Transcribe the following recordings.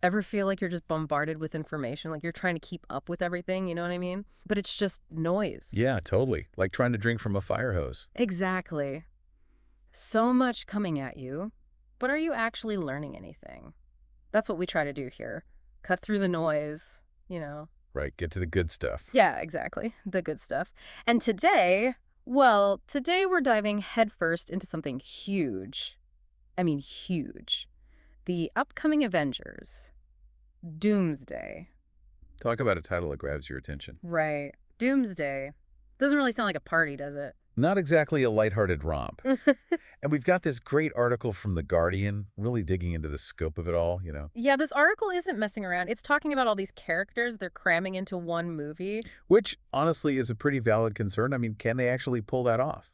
Ever feel like you're just bombarded with information, like you're trying to keep up with everything, you know what I mean? But it's just noise. Yeah, totally. Like trying to drink from a fire hose. Exactly. So much coming at you, but are you actually learning anything? That's what we try to do here. Cut through the noise, you know. Right, get to the good stuff. Yeah, exactly. The good stuff. And today, well, today we're diving headfirst into something huge. I mean, huge. The upcoming Avengers. Doomsday. Talk about a title that grabs your attention. Right. Doomsday. Doesn't really sound like a party, does it? Not exactly a lighthearted romp. And we've got this great article from The Guardian, really digging into the scope of it all, you know. Yeah, this article isn't messing around. It's talking about all these characters they're cramming into one movie. Which, honestly, is a pretty valid concern. I mean, can they actually pull that off?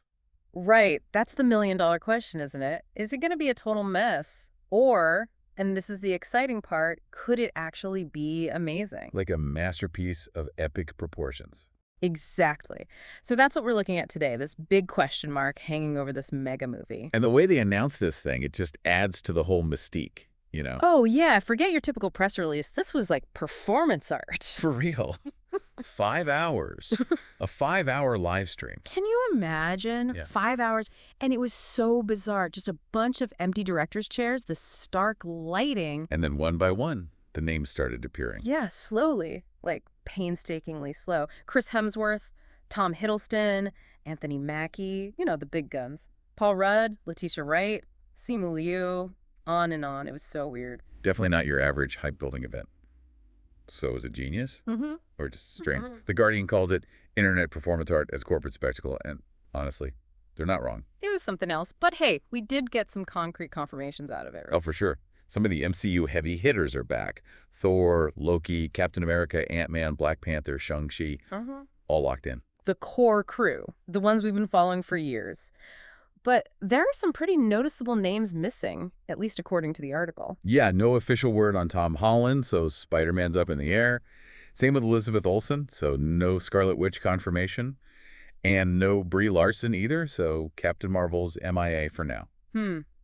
Right. That's the million-dollar question, isn't it? Is it going to be a total mess? Or, and this is the exciting part, could it actually be amazing? Like a masterpiece of epic proportions. Exactly. So that's what we're looking at today, this big question mark hanging over this mega movie. And the way they announce this thing, it just adds to the whole mystique, you know? Oh, yeah, forget your typical press release. This was like performance art. For real. 5 hours. A 5-hour live stream. Can you imagine? Yeah. 5 hours. And it was so bizarre. Just a bunch of empty director's chairs, the stark lighting. And then one by one, the names started appearing. Yeah, slowly. Like painstakingly slow. Chris Hemsworth, Tom Hiddleston, Anthony Mackie, you know, the big guns. Paul Rudd, Letitia Wright, Simu Liu, on and on. It was so weird. Definitely not your average hype-building event. So was it genius? Mm-hmm. Or just strange? The Guardian called it internet performance art as corporate spectacle, and honestly, they're not wrong. It was something else. But hey, we did get some concrete confirmations out of it. Right? Oh, for sure. Some of the MCU heavy hitters are back. Thor, Loki, Captain America, Ant-Man, Black Panther, Shang-Chi, all locked in. The core crew, the ones we've been following for years. But there are some pretty noticeable names missing, at least according to the article. Yeah, no official word on Tom Holland, so Spider-Man's up in the air. Same with Elizabeth Olsen, so no Scarlet Witch confirmation. And no Brie Larson either, so Captain Marvel's MIA for now.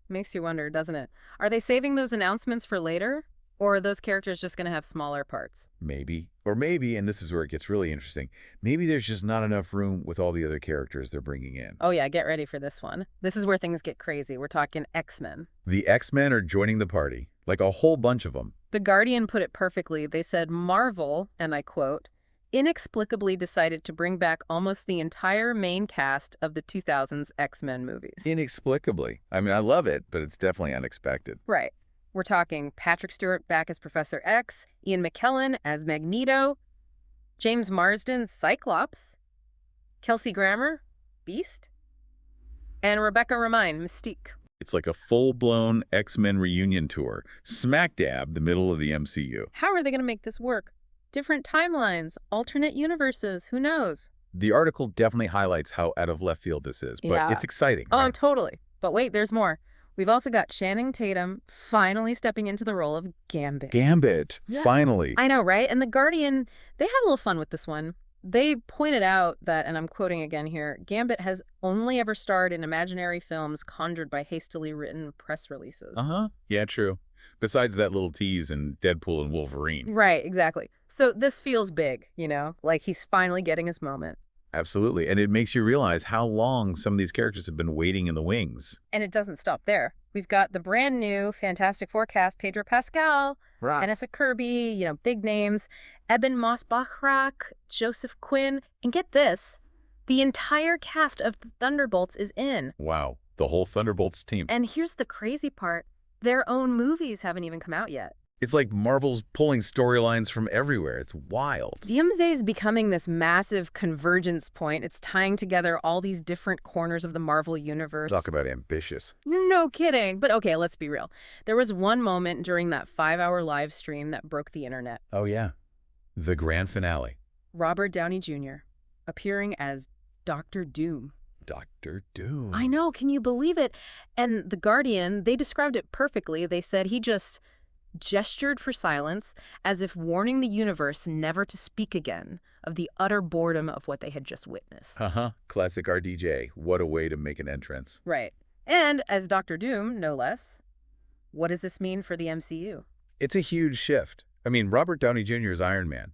Makes you wonder, doesn't it? Are they saving those announcements for later? Or are those characters just going to have smaller parts? Maybe. Or maybe, and this is where it gets really interesting, maybe there's just not enough room with all the other characters they're bringing in. Oh yeah, get ready for this one. This is where things get crazy. We're talking X-Men. The X-Men are joining the party, like a whole bunch of them. The Guardian put it perfectly. They said Marvel, and I quote, inexplicably decided to bring back almost the entire main cast of the 2000s X-Men movies. Inexplicably. I mean, I love it, but it's definitely unexpected. Right. We're talking Patrick Stewart back as Professor X, Ian McKellen as Magneto, James Marsden, Cyclops, Kelsey Grammer, Beast, and Rebecca Romijn, Mystique. It's like a full-blown X-Men reunion tour, smack dab the middle of the MCU. How are they going to make this work? Different timelines, alternate universes, who knows? The article definitely highlights how out of left field this is, but Yeah. it's exciting. Oh, right? totally. But wait, there's more. We've also got Channing Tatum finally stepping into the role of Gambit. Gambit, Yeah. finally. I know, right? And The Guardian, they had a little fun with this one. They pointed out that, and I'm quoting again here, Gambit has only ever starred in imaginary films conjured by hastily written press releases. Yeah, true. Besides that little tease in Deadpool and Wolverine. Right, exactly. So this feels big, you know, like he's finally getting his moment. Absolutely. And it makes you realize how long some of these characters have been waiting in the wings. And it doesn't stop there. We've got the brand new Fantastic Four cast, Pedro Pascal, Right. Vanessa Kirby, you know, big names, Eben Moss-Bachrach, Joseph Quinn, and get this, the entire cast of the Thunderbolts is in. Wow. The whole Thunderbolts team. And here's the crazy part, their own movies haven't even come out yet. It's like Marvel's pulling storylines from everywhere. It's wild. Doomsday is becoming this massive convergence point. It's tying together all these different corners of the Marvel universe. Talk about ambitious. No kidding. But okay, let's be real. There was one moment during that 5-hour live stream that broke the internet. Oh, yeah. The grand finale. Robert Downey Jr. appearing as Dr. Doom. Dr. Doom. I know, can you believe it? And The Guardian, they described it perfectly. They said he just gestured for silence as if warning the universe never to speak again of the utter boredom of what they had just witnessed. Classic RDJ. What a way to make an entrance. Right. And as Dr. Doom, no less, what does this mean for the MCU? It's a huge shift. I mean, Robert Downey Jr. is Iron Man,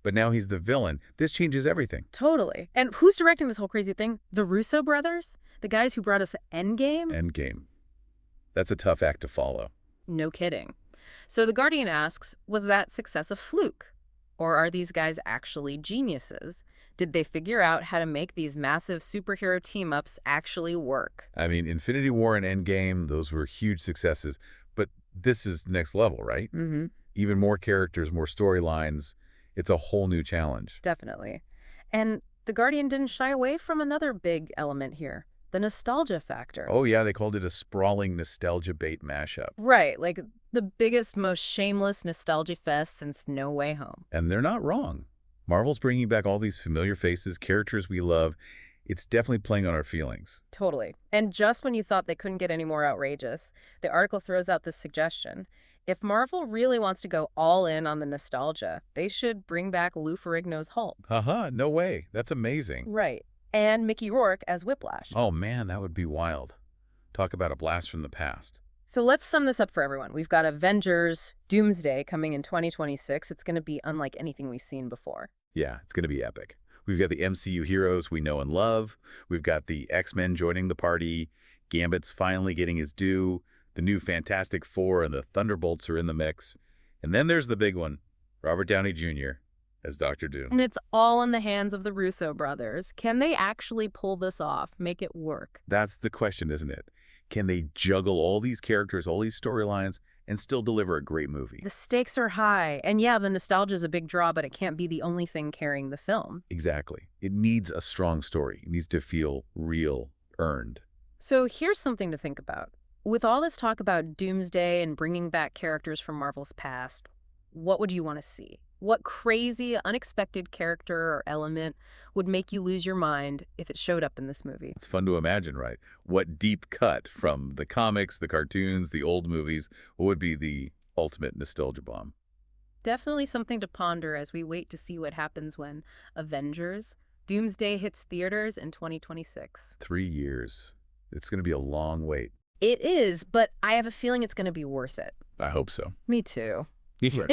but now he's the villain. This changes everything. Totally. And who's directing this whole crazy thing? The Russo brothers? The guys who brought us Endgame? Endgame. That's a tough act to follow. No kidding. So The Guardian asks, was that success a fluke? Or are these guys actually geniuses? Did they figure out how to make these massive superhero team-ups actually work? I mean, Infinity War and Endgame, those were huge successes, but this is next level, right? Mm-hmm. Even more characters, more storylines. It's a whole new challenge. Definitely. And The Guardian didn't shy away from another big element here, the nostalgia factor. Oh, yeah, they called it a sprawling nostalgia bait mashup. Right, like the biggest, most shameless nostalgia fest since No Way Home. And they're not wrong. Marvel's bringing back all these familiar faces, characters we love. It's definitely playing on our feelings. Totally. And just when you thought they couldn't get any more outrageous, the article throws out this suggestion. If Marvel really wants to go all in on the nostalgia, they should bring back Lou Ferrigno's Hulk. Haha, no way. That's amazing. Right. And Mickey Rourke as Whiplash. Oh man, that would be wild. Talk about a blast from the past. So let's sum this up for everyone. We've got Avengers Doomsday coming in 2026. It's going to be unlike anything we've seen before. Yeah, it's going to be epic. We've got the MCU heroes we know and love. We've got the X-Men joining the party. Gambit's finally getting his due. The new Fantastic Four and the Thunderbolts are in the mix. And then there's the big one, Robert Downey Jr. as Dr. Doom. And it's all in the hands of the Russo brothers. Can they actually pull this off, make it work? That's the question, isn't it? Can they juggle all these characters, all these storylines, and still deliver a great movie? The stakes are high. And yeah, the nostalgia is a big draw, but it can't be the only thing carrying the film. Exactly. It needs a strong story. It needs to feel real, earned. So here's something to think about. With all this talk about Doomsday and bringing back characters from Marvel's past, what would you want to see? What crazy, unexpected character or element would make you lose your mind if it showed up in this movie? It's fun to imagine, right? What deep cut from the comics, the cartoons, the old movies, what would be the ultimate nostalgia bomb? Definitely something to ponder as we wait to see what happens when Avengers Doomsday hits theaters in 2026. 3 years. It's going to be a long wait. It is, but I have a feeling it's going to be worth it. I hope so. Me too. Yeah.